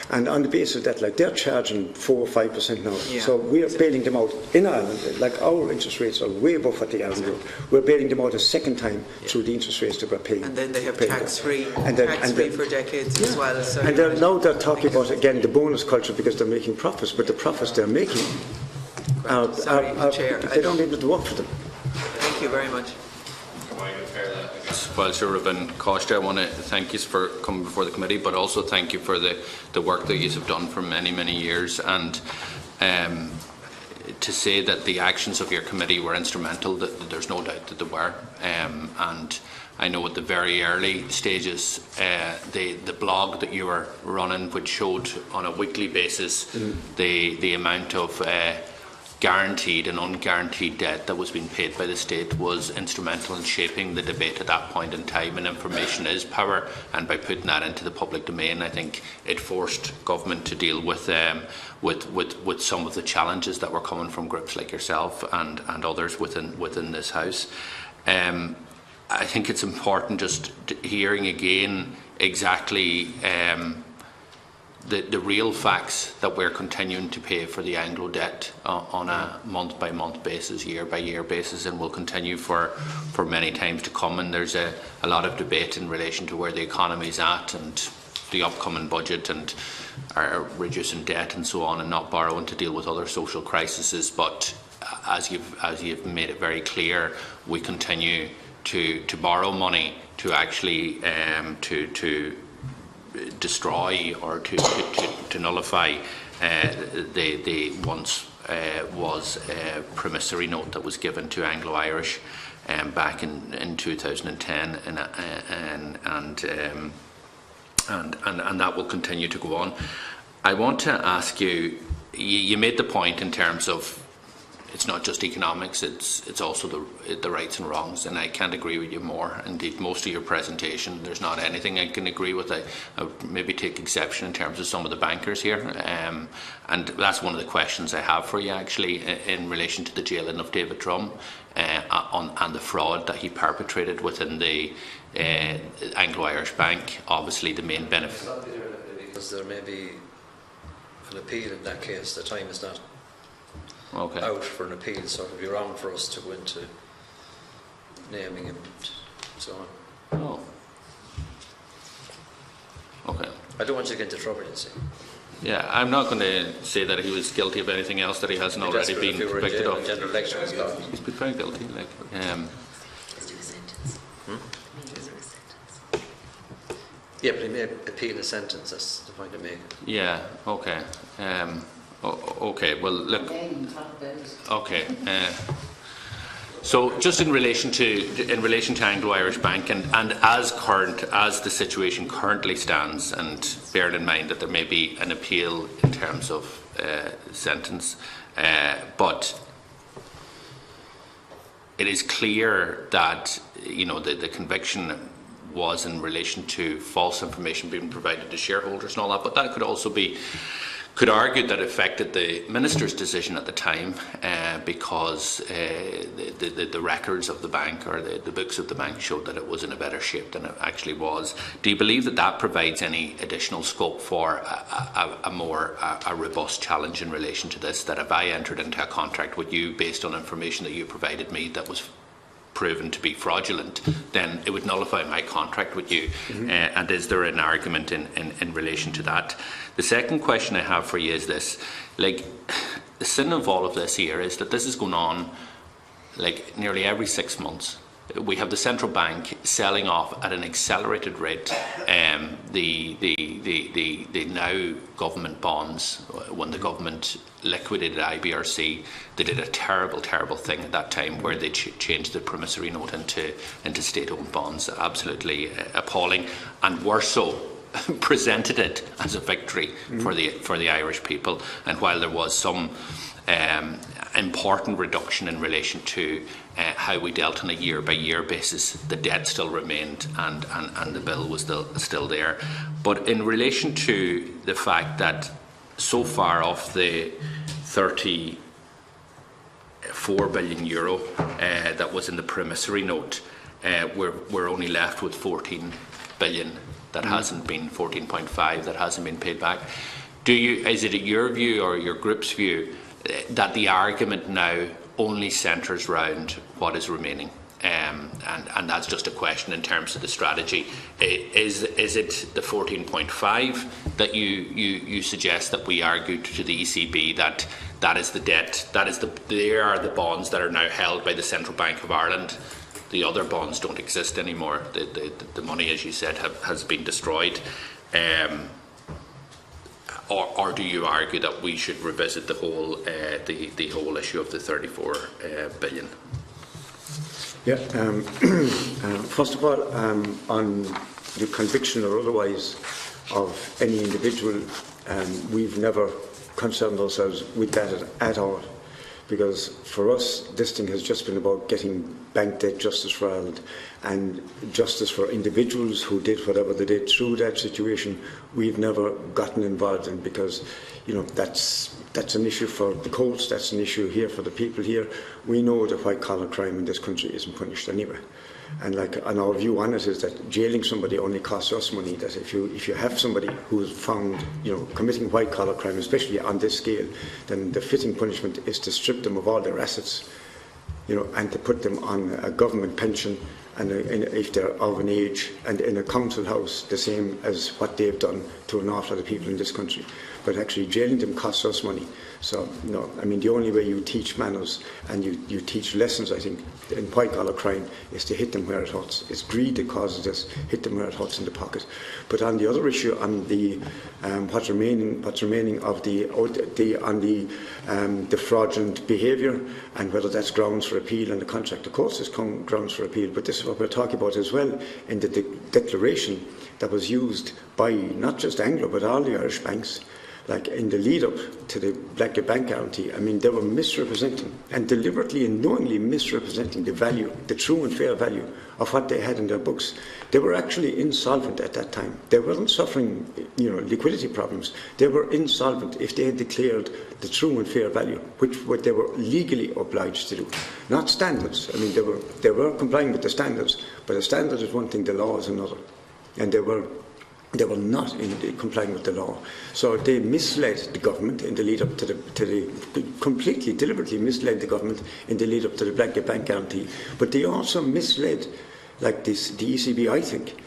And on the basis of that, like they're charging 4 or 5% now. Yeah. So we're bailing them out in Ireland. Like our interest rates are way above what they are in Europe. We're bailing them out a second time through the interest rates that we're paying. And then they have tax-free for decades as well. So and now they're talking about, again, the bonus culture, because they're making profits, but the profits they're making they don't need to work for them. Thank you very much. Well, sure, Ruben Costa, I want to thank you for coming before the committee, but also thank you for the work that you have done for many, many years, and to say that the actions of your committee were instrumental, that there's no doubt that they were, and I know at the very early stages, the blog that you were running, which showed on a weekly basis the amount of guaranteed and unguaranteed debt that was being paid by the state, was instrumental in shaping the debate at that point in time. And information is power, and by putting that into the public domain, I think it forced government to deal with some of the challenges that were coming from groups like yourself and others within this House. I think it's important just hearing again exactly the real facts that we're continuing to pay for the Anglo debt on a month-by-month basis, year-by-year basis, and will continue for many times to come. And there's a lot of debate in relation to where the economy's at and the upcoming budget and reducing debt and so on, and not borrowing to deal with other social crises. But as you've made it very clear, we continue to borrow money to actually to destroy or to nullify the once was promissory note that was given to Anglo-Irish back in 2010, and that will continue to go on. I want to ask you, you made the point in terms of it's not just economics, it's also the rights and wrongs, and I can't agree with you more. Indeed, most of your presentation, there's not anything I can agree with. I would maybe take exception in terms of some of the bankers here, and that's one of the questions I have for you actually in relation to the jailing of David Drum and the fraud that he perpetrated within the Anglo-Irish Bank. Obviously the main benefit, because there may be an appeal in that case. The time is not out for an appeal, so it would be wrong for us to go into naming him and so on. Oh. Okay. I don't want you to get into trouble, you see. Yeah, I'm not going to say that he was guilty of anything else that he hasn't already been convicted of. General election was gone. He's been very guilty. Like, Just do a sentence. Just do a sentence. Yeah, but he may appeal a sentence. That's the point I'm making. yeah. Okay. Okay. Well, look. Okay. So, just in relation to Anglo-Irish Bank, and as the situation currently stands, and bearing in mind that there may be an appeal in terms of sentence, but it is clear that the conviction was in relation to false information being provided to shareholders and all that, but that could also be argue that it affected the minister's decision at the time because the records of the bank or the books of the bank showed that it was in a better shape than it actually was. Do you believe that provides any additional scope for a more robust challenge in relation to this, that if I entered into a contract with you based on information that you provided me that was proven to be fraudulent, then it would nullify my contract with you? And is there an argument in relation to that? The second question I have for you is this: like, the sin of all of this here is that this is going on like nearly every 6 months. We have the central bank selling off at an accelerated rate the now government bonds. When the government liquidated IBRC, they did a terrible thing at that time where they changed the promissory note into state-owned bonds. Absolutely appalling, and worse so, presented it as a victory for the Irish people. And while there was some important reduction in relation to how we dealt on a year-by-year basis, the debt still remained, and the bill was still there. But in relation to the fact that so far off the 34 billion euro that was in the promissory note, we're only left with 14 billion that hasn't been, 14.5 that hasn't been paid back. Is it your view or your group's view that the argument now only centres round what is remaining? And that's just a question in terms of the strategy. Is it the 14.5 that you suggest that we argued to the ECB that is the debt, they are the bonds that are now held by the Central Bank of Ireland? The other bonds don't exist anymore. The money, as you said, has been destroyed. Or do you argue that we should revisit the whole issue of the 34 billion? Yeah. First of all, on the conviction or otherwise of any individual, we've never concerned ourselves with that at all, because for us this thing has just been about getting bank debt justice for Ireland and justice for individuals who did whatever they did through that situation. We've never gotten involved in, because that's an issue for the courts, that's an issue here for the people here. We know that white collar crime in this country isn't punished anyway. And our view on it is that jailing somebody only costs us money. That if you have somebody who is found committing white collar crime, especially on this scale, then the fitting punishment is to strip them of all their assets, and to put them on a government pension and if they're of an age, and in a council house, the same as what they've done to an awful lot of people in this country. But actually, jailing them costs us money. So, no, I mean, the only way you teach manners and you teach lessons, I think, in white-collar crime is to hit them where it hurts. It's greed that causes this, hit them where it hurts in the pocket. But on the other issue, on the what's remaining of the fraudulent behaviour and whether that's grounds for appeal and the contract, of course, is grounds for appeal. But this is what we're talking about as well in the declaration that was used by not just Anglo but all the Irish banks. Like in the lead up to the Blackgate Bank guarantee, I mean, they were misrepresenting and deliberately and knowingly misrepresenting the value, the true and fair value of what they had in their books. They were actually insolvent at that time. They weren't suffering, liquidity problems. They were insolvent if they had declared the true and fair value, which they were legally obliged to do. Not standards. I mean, they were complying with the standards, but the standard is one thing, the law is another. And they were not complying with the law. So they misled the government in the lead up to completely, deliberately misled the government in the lead up to the Blackgate Bank guarantee. But they also misled, the ECB, I think,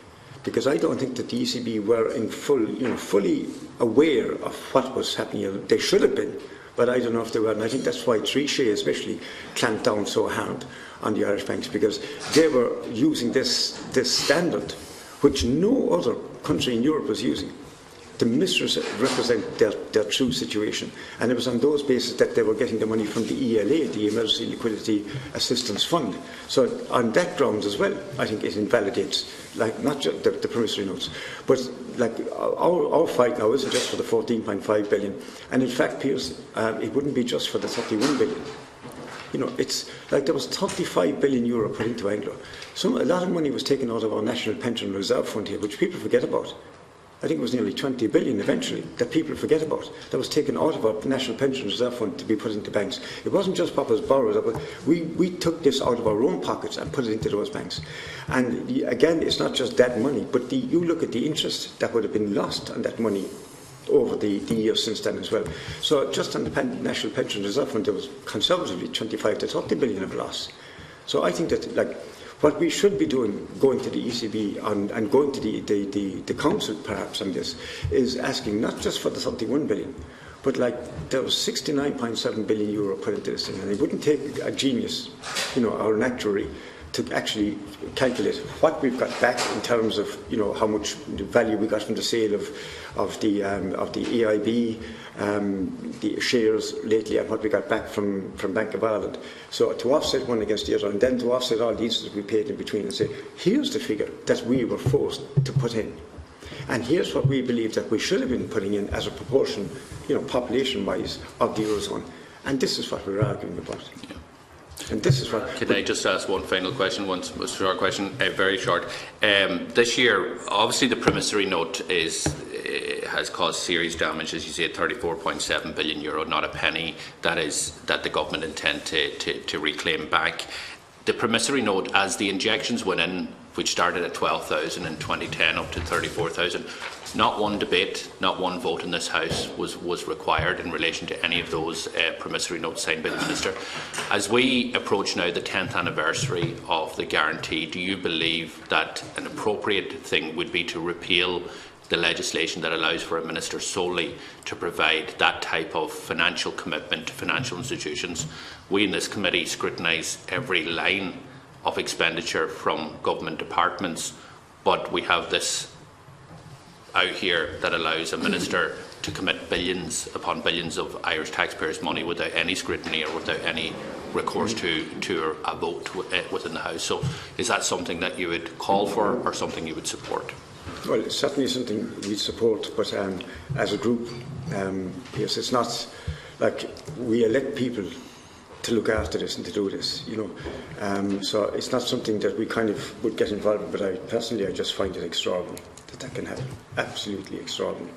because I don't think that the ECB were in fully aware of what was happening. They should have been, but I don't know if they were. And I think that's why Taoiseach especially clamped down so hard on the Irish banks, because they were using this standard, which no other country in Europe was using, to misrepresent their true situation. And it was on those bases that they were getting the money from the ELA, the Emergency Liquidity Assistance Fund. So on that grounds as well, I think it invalidates, not just the promissory notes, but our fight now isn't just for the 14.5 billion. And in fact, Piers, it wouldn't be just for the 31 billion. It's like there was 35 billion euro put into Anglo. A lot of money was taken out of our National Pension Reserve Fund here, which people forget about. I think it was nearly 20 billion eventually that people forget about. That was taken out of our National Pension Reserve Fund to be put into banks. It wasn't just what was borrowed, but we took this out of our own pockets and put it into those banks. And again, it's not just that money, but you look at the interest that would have been lost on that money over the years since then as well. So just on the National Pension Reserve Fund, there was conservatively 25 to 30 billion of loss. So I think that what we should be doing, going to the ECB and going to the Council perhaps on this, is asking not just for the 31 billion, but there was 69.7 billion euro put into this thing, and it wouldn't take a genius, or an actuary, to actually calculate what we've got back in terms of how much value we got from the sale of the AIB, the shares lately, and what we got back from Bank of Ireland. So to offset one against the other, and then to offset all the interest we paid in between, and say, here's the figure that we were forced to put in, and here's what we believe that we should have been putting in as a proportion, population-wise, of the Eurozone. And this is what we're arguing about. Yeah. And this is what. Can I just ask one final question, one short question, very short. This year, obviously, the promissory note has caused serious damage, as you say, 34.7 billion euro, not a penny that the government intend to reclaim back. The promissory note, as the injections went in, which started at 12,000 in 2010 up to 34,000, not one debate, not one vote in this House was required in relation to any of those promissory notes signed by the Minister. As we approach now the 10th anniversary of the guarantee, do you believe that an appropriate thing would be to repeal the legislation that allows for a Minister solely to provide that type of financial commitment to financial institutions? We in this committee scrutinise every line of expenditure from government departments, but we have this out here that allows a Minister to commit billions upon billions of Irish taxpayers' money without any scrutiny or without any recourse to a vote within the House. So is that something that you would call for or something you would support? Well, it's certainly something we support, but as a group, yes, it's not like we elect people to look after this and to do this, so it's not something that we kind of would get involved in, but I just find it extraordinary that can happen, absolutely extraordinary.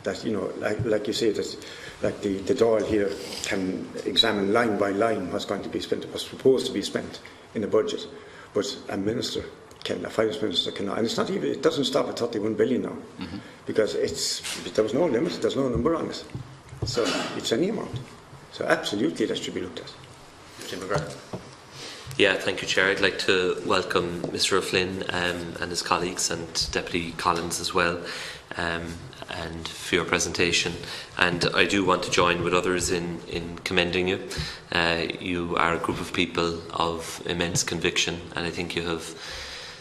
That, like you say, that the Dáil here can examine line by line what's going to be spent, what's proposed to be spent in the budget, but a finance minister cannot, and it doesn't stop at 31 billion now, because there was no limit, there's no number on it, so it's any amount. So absolutely that should be looked at. Jim McGrath. Yeah, thank you, Chair. I'd like to welcome Mr. O'Flynn and his colleagues and Deputy Collins as well, and for your presentation. And I do want to join with others in commending you. You are a group of people of immense conviction, and I think you have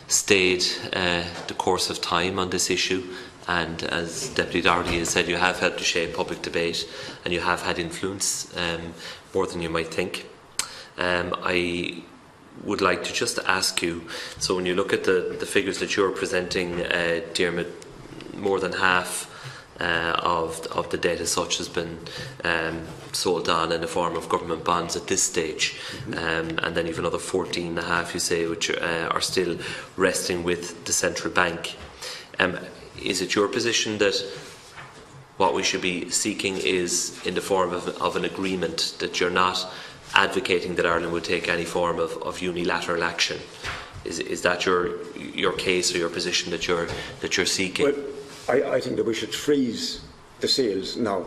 stayed the course of time on this issue. And as Deputy Doherty has said, you have helped to shape public debate, and you have had influence more than you might think. I would like to just ask you, so when you look at the figures that you're presenting, Diarmuid, more than half of the debt as such has been sold on in the form of government bonds at this stage, and then you've another 14.5, you say, which are still resting with the central bank. Is it your position that what we should be seeking is in the form of an agreement, that you're not advocating that Ireland would take any form of unilateral action? Is that your case or your position that you're seeking? Well, I think that we should freeze the sales now,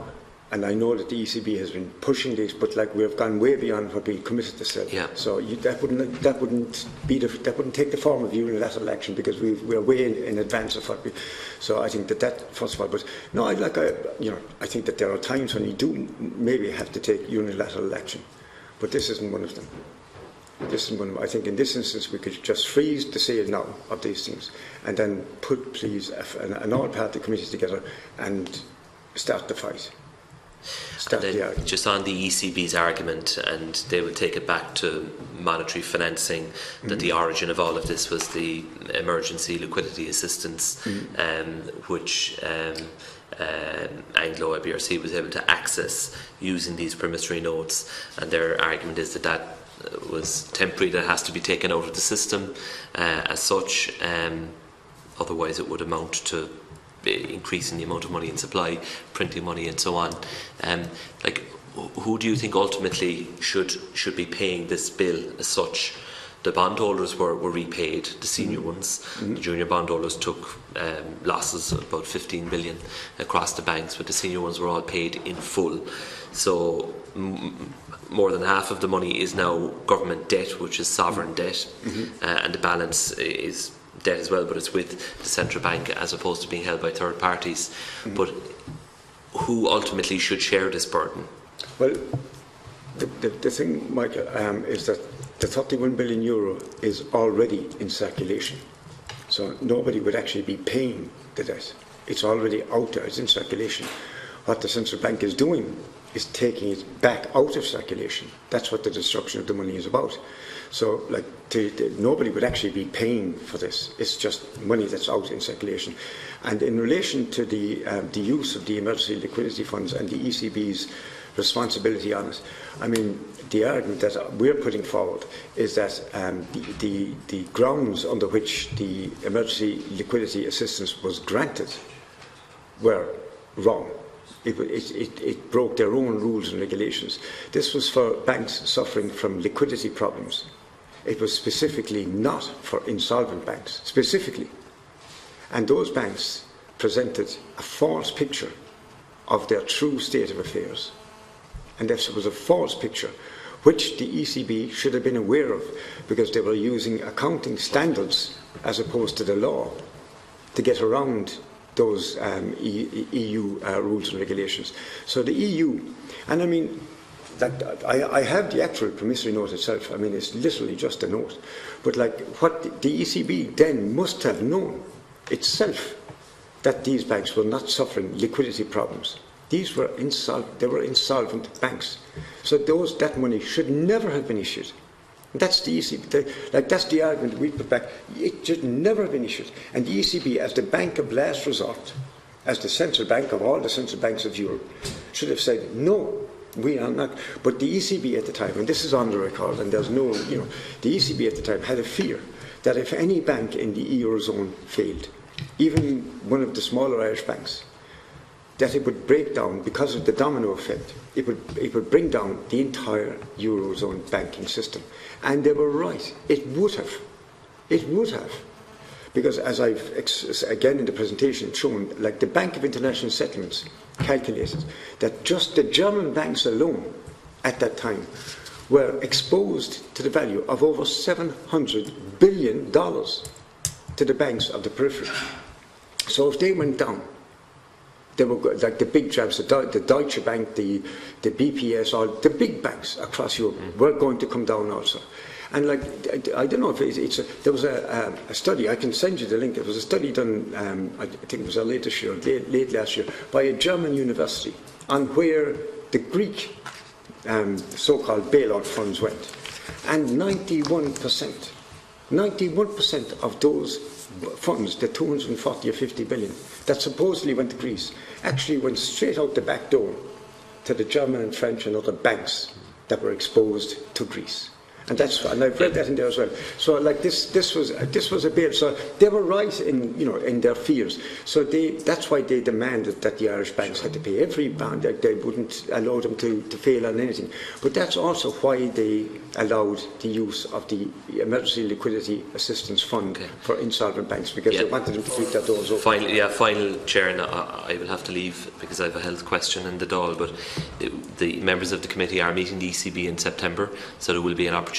and I know that the ECB has been pushing this, but like we have gone way beyond what we committed to sell. Yeah. So that wouldn't take the form of unilateral action, because we're way in advance of what we. So I think that first of all, but no, I think that there are times when you do maybe have to take unilateral action, but this isn't one of them. I think in this instance we could just freeze the sale now of these things, and then put, please, an all-party committee together and start the fight. Just on the ECB's argument, and they would take it back to monetary financing, that the origin of all of this was the emergency liquidity assistance, which Anglo IBRC was able to access using these promissory notes, and their argument is that was temporary, that has to be taken out of the system as such, otherwise it would amount to increasing the amount of money in supply, printing money and so on. Who do you think ultimately should be paying this bill as such? The bondholders were repaid, the senior ones. The junior bondholders took losses of about 15 billion across the banks, but the senior ones were all paid in full. So more than half of the money is now government debt, which is sovereign debt, and the balance is debt as well, but it's with the central bank as opposed to being held by third parties. But who ultimately should share this burden? Well, the thing, Michael, is that the 31 billion euro is already in circulation, so nobody would actually be paying the debt. It's already out there, it's in circulation. What the central bank is doing is taking it back out of circulation. That's what the destruction of the money is about. So, nobody would actually be paying for this. It's just money that's out in circulation. And in relation to the use of the emergency liquidity funds and the ECB's responsibility on it, I mean, the argument that we're putting forward is that the grounds under which the emergency liquidity assistance was granted were wrong. It broke their own rules and regulations. This was for banks suffering from liquidity problems. It was specifically not for insolvent banks, specifically. And those banks presented a false picture of their true state of affairs. And this was a false picture, which the ECB should have been aware of, because they were using accounting standards as opposed to the law to get around those EU rules and regulations. So the EU, and I mean, I have the actual promissory note itself. I mean, it's literally just a note. But what the ECB then must have known itself, that these banks were not suffering liquidity problems. These were insolvent banks. So that money should never have been issued. That's the ECB. That's the argument we put back. It should never have been issued. And the ECB, as the bank of last resort, as the central bank of all the central banks of Europe, should have said, no, we are not. But the ECB at the time, and this is on the record, and there's no, the ECB at the time had a fear that if any bank in the Eurozone failed, even one of the smaller Irish banks, that it would break down, because of the domino effect, it would bring down the entire Eurozone banking system. And they were right. It would have. It would have. Because as I've, again in the presentation, shown, the Bank of International Settlements calculated that just the German banks alone at that time were exposed to the value of over $700 billion to the banks of the periphery. So if they went down, they were like the big jabs, the Deutsche Bank, the BPS, all the big banks across Europe were going to come down also. And like, I don't know if there was a study, I can send you the link, it was a study done, I think it was late last year, by a German university on where the Greek so-called bailout funds went. And 91% of those funds, the 240 or 50 billion, that supposedly went to Greece, actually went straight out the back door to the German and French and other banks that were exposed to Greece. And I've read that in there as well. So like this was a bit. So they were right in their fears. So that's why they demanded that the Irish banks had to pay every bond. That they wouldn't allow them to fail on anything. But that's also why they allowed the use of the Emergency Liquidity Assistance Fund for insolvent banks, because they wanted them to keep their doors open. Final chair, and I will have to leave because I have a health question in the Dáil. But the members of the committee are meeting the ECB in September, so there will be an opportunity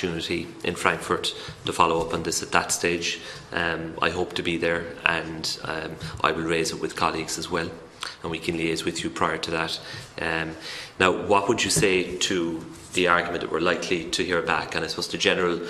in Frankfurt to follow up on this at that stage. I hope to be there, and I will raise it with colleagues as well, and we can liaise with you prior to that. Now, what would you say to the argument that we're likely to hear back? And I suppose the general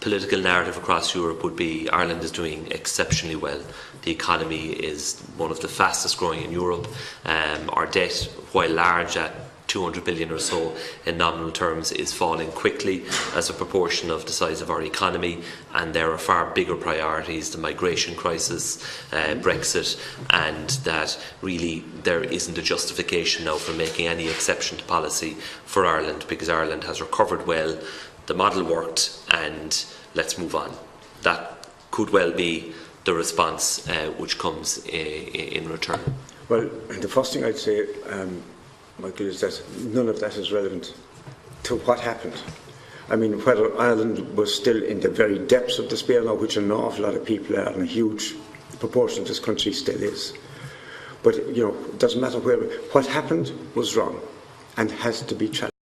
political narrative across Europe would be Ireland is doing exceptionally well. The economy is one of the fastest growing in Europe. Our debt, while large at 200 billion or so in nominal terms, is falling quickly as a proportion of the size of our economy, and there are far bigger priorities, the migration crisis, Brexit, and that really there isn't a justification now for making any exception to policy for Ireland, because Ireland has recovered well, the model worked, and let's move on. That could well be the response which comes in return. Well, the first thing I'd say, Michael, is that none of that is relevant to what happened. I mean, whether Ireland was still in the very depths of despair now, which an awful lot of people are, and a huge proportion of this country still is. But, it doesn't matter where. What happened was wrong and has to be challenged.